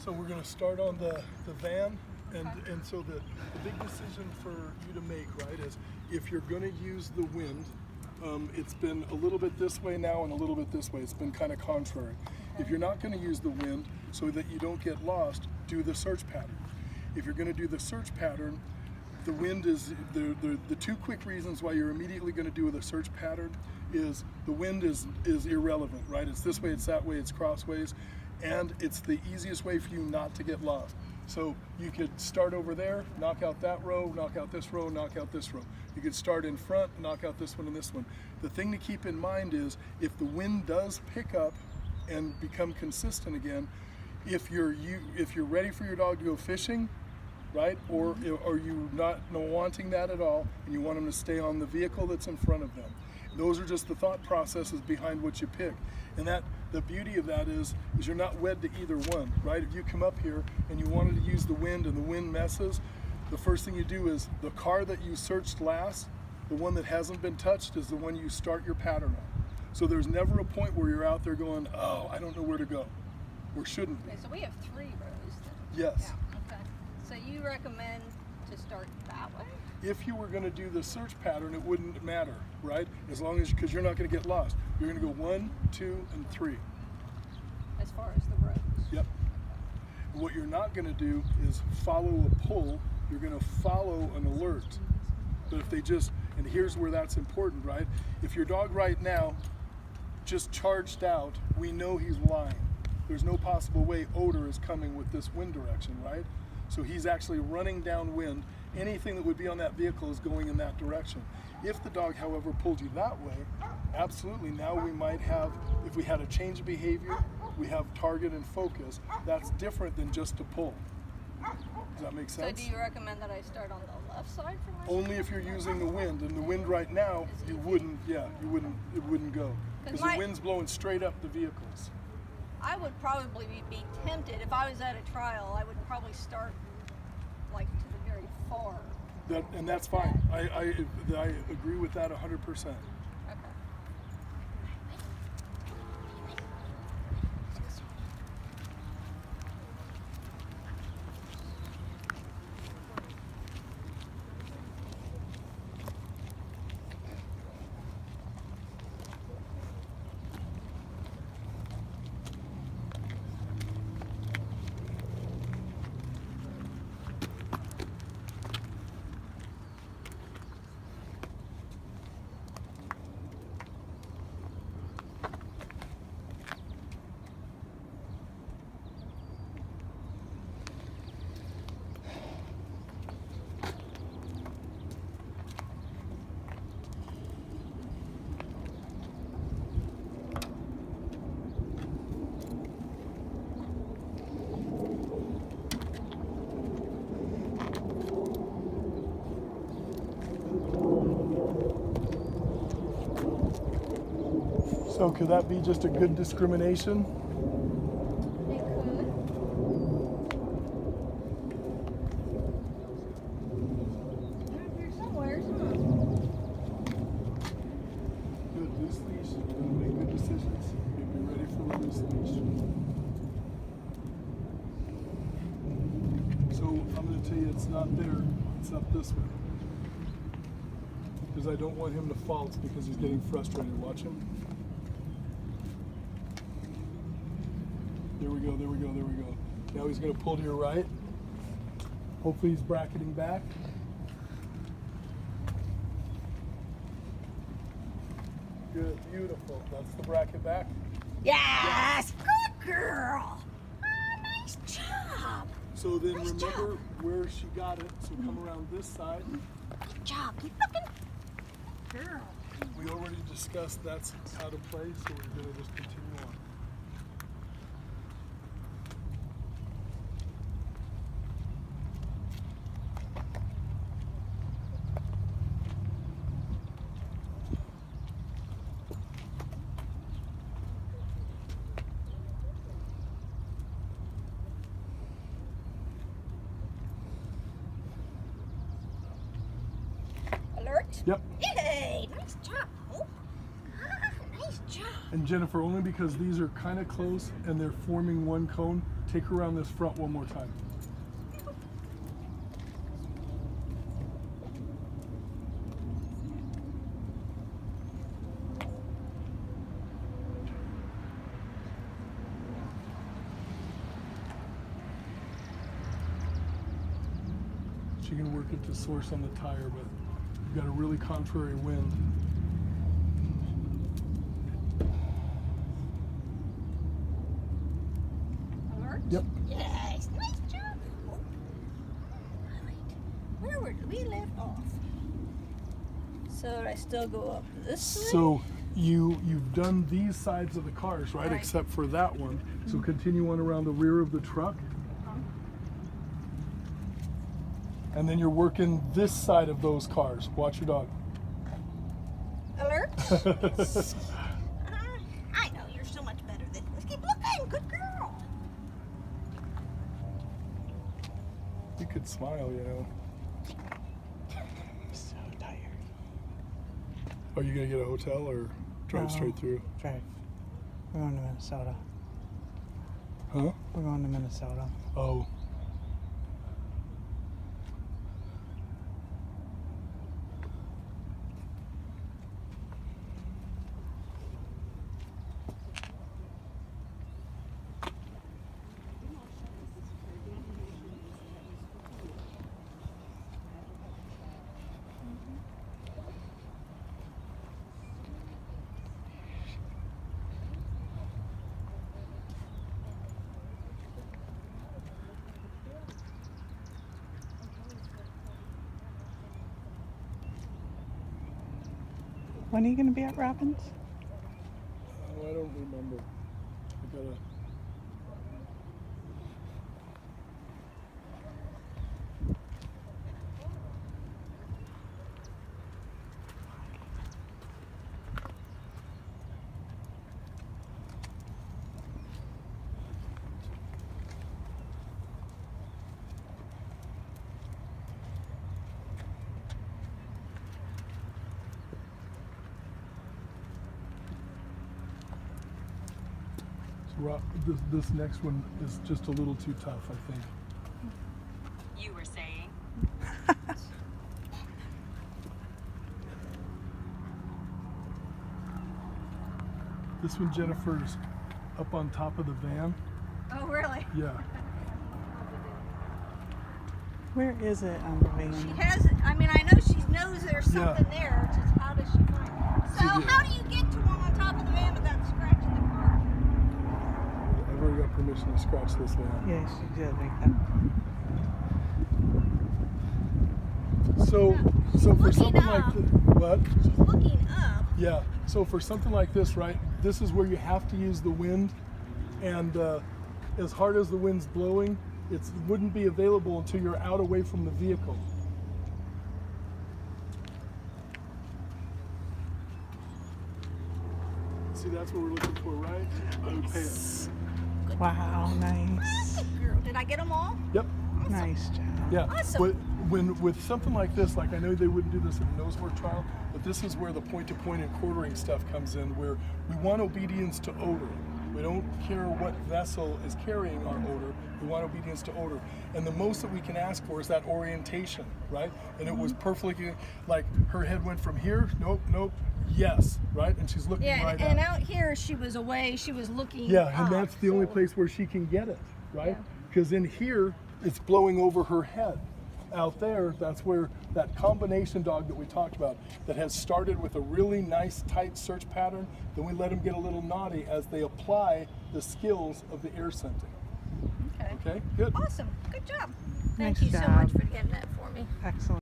So we're going to start on the van, and so the big decision for you to make, right, is if you're going to use the wind, it's been a little bit this way now and a little bit this way. It's been kind of contrary. If you're not going to use the wind so that you don't get lost, do the search pattern. If you're going to do the search pattern, the wind is the two quick reasons why you're immediately going to do the search pattern is the wind is irrelevant, right? It's this way, it's that way, it's crossways, and it's the easiest way for you not to get lost. So you could start over there, knock out that row, knock out this row, knock out this row. You could start in front, knock out this one and this one. The thing to keep in mind is if the wind does pick up and become consistent again, if you're ready for your dog to go fishing, right, or you not wanting that at all, and you want them to stay on the vehicle that's in front of them. Those are just the thought processes behind what you pick. And that the beauty of that is you're not wed to either one, right? If you come up here and you wanted to use the wind and the wind messes, the first thing you do is the car that you searched last, the one that hasn't been touched, is the one you start your pattern on. So there's never a point where you're out there going, oh, I don't know where to go, or shouldn't be. Okay, so we have 3 rows then. Yes. Yeah, okay. So you recommend to start that way? If you were going to do the search pattern, it wouldn't matter, right? As long as, because you're not going to get lost. You're going to go 1, 2, and 3. As far as the rows? Yep. What you're not going to do is follow a pull. You're going to follow an alert. But if they just, and here's where that's important, right? If your dog right now just charged out, we know he's lying. There's no possible way odor is coming with this wind direction, right? So he's actually running downwind. Anything that would be on that vehicle is going in that direction. If the dog, however, pulled you that way, absolutely, now we might have, if we had a change of behavior, we have target and focus. That's different than just a pull. Does that make sense? So do you recommend that I start on the left side for my Only if you're using the wind, and the wind right now, you wouldn't, it wouldn't go. Because the wind's blowing straight up the vehicles. I would probably be tempted, if I was at a trial, I would probably start like to the very far. And that's fine. I agree with that 100%. Okay. So could that be just a good discrimination? It could. They're here somewhere, Good, loose leash, you're gonna make good decisions. You'll be ready for a loose leash. So I'm gonna tell you it's not there, it's up this way. Because I don't want him to false because he's getting frustrated. Watch him. There we go, there we go, there we go. Now he's gonna pull to your right. Hopefully he's bracketing back. Good, beautiful. That's the bracket back. Yes! Good girl! Oh, nice job! So then Nice remember job. where she got it. So come around this side. Good job, you fucking girl. We already discussed that's how to play, so we're gonna just continue on. Alert? Yep. Yay! Nice job, Hope. Ah, nice job. And Jennifer, only because these are kind of close and they're forming one cone, take her around this front one more time. She can work it to source on the tire, but you've got a really contrary wind. Alert? Yep. Yes, nice job. Oh. All right. Where did we left off? So I still go up this way? So you've done these sides of the cars, right? Right. Except for that one. So continue on around the rear of the truck. And then you're working this side of those cars. Watch your dog. Alert? I know you're so much better than this. Keep looking, good girl. You could smile, you know. So tired. Are you gonna get a hotel or drive No. straight through? Drive. We're going to Minnesota. Huh? We're going to Minnesota. Oh. When are you going to be at Robbins? Oh, I don't remember. I gotta. This next one is just a little too tough, I think. You were saying? This one, Jennifer's up on top of the van. Oh, really? Yeah. Where is it on the van? She has it. I mean, I know she knows there's something there. It's just how does she find it? So, See, the- how do you get to one on top of the van without scratching the car? I've already got permission to scratch this van. Yes, you did make that. So for Looking something like up. what? She's looking up. Yeah. So for something like this, right? This is where you have to use the wind, and as hard as the wind's blowing, it wouldn't be available until you're out away from the vehicle. See, that's what we're looking for, right? I would pay it. Wow, nice. Good girl. Did I get them all? Yep. Nice job. Yeah. Awesome. But when with something like this, like I know they wouldn't do this at a nose work trial, but this is where the point-to-point and quartering stuff comes in, where we want obedience to odor. We don't care what vessel is carrying our odor. We want obedience to odor. And the most that we can ask for is that orientation, right? And it was perfectly, like her head went from here, nope, nope, yes, right? And she's looking Yeah, right and at it. out here she was away. She was looking Yeah, up, and that's the only so- place where she can get it, right? Because in here, it's blowing over her head. Out there, that's where that combination dog that we talked about, that has started with a really nice tight search pattern, then we let them get a little naughty as they apply the skills of the air scenting. Okay. Okay, good. Awesome. Good job. Thank Nice you so job. much for getting that for me. Excellent.